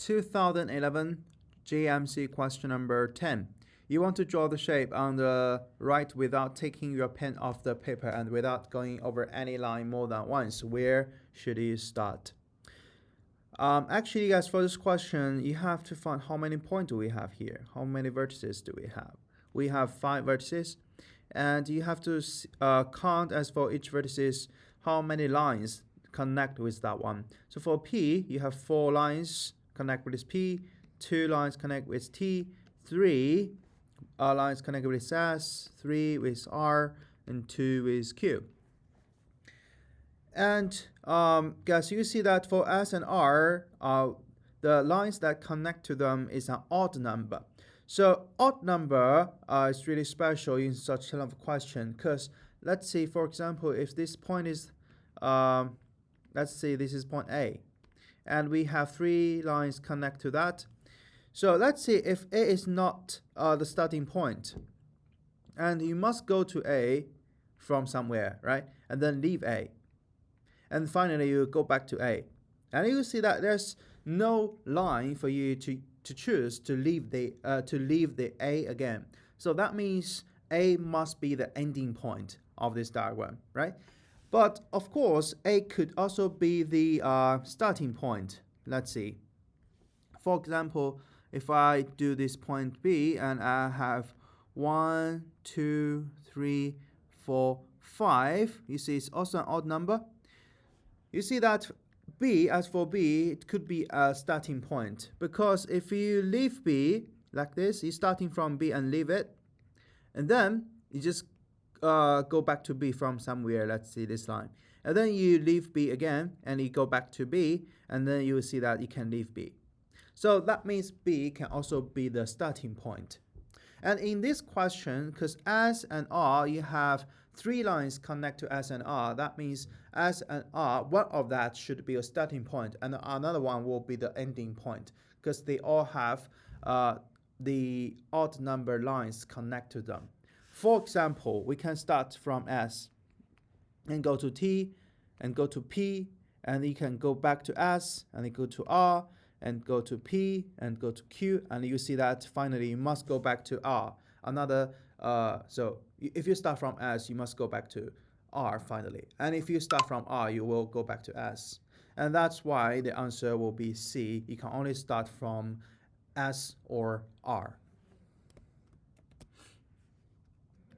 2011 JMC question number 10. You want to draw the shape on the right without taking your pen off the paper and without going over any line more than once. Where should you start? Actually, guys, for this question, you have to find how many points do we have here. How many vertices do we have? We have 5 vertices, and you have to count as for each vertices how many lines connect with that one. So for P, you have 4 lines connect with this P, 2 lines connect with T, 3 lines connect with S, 3 with R, and 2 with Q. And guys, you see that for S and R, the lines that connect to them is an odd number. So odd number is really special in such kind of question, because let's say, for example, if this point is, let's say this is point A, and we have 3 lines connect to that. So let's say if A is not the starting point, and you must go to A from somewhere, right? And then leave A. And finally, you go back to A. And you see that there's no line for you to choose to leave the A again. So that means A must be the ending point of this diagram, right? But of course, A could also be the starting point. Let's see. For example, if I do this point B and I have 1, 2, 3, 4, 5, you see it's also an odd number. You see that B, as for B, it could be a starting point, because if you leave B like this, you're starting from B and leave it, and then you just go back to B from somewhere. Let's see this line, and then you leave B again and you go back to B, and then you will see that you can leave B. So that means B can also be the starting point. And in this question, because S and R, you have 3 lines connect to S and R, that means S and R, one of that should be a starting point, and another one will be the ending point, because they all have the odd number lines connect to them. For example, we can start from S and go to T and go to P, and you can go back to S and then go to R and go to P and go to Q, and you see that finally you must go back to R. So if you start from S, you must go back to R finally. And if you start from R, you will go back to S. And that's why the answer will be C. You can only start from S or R.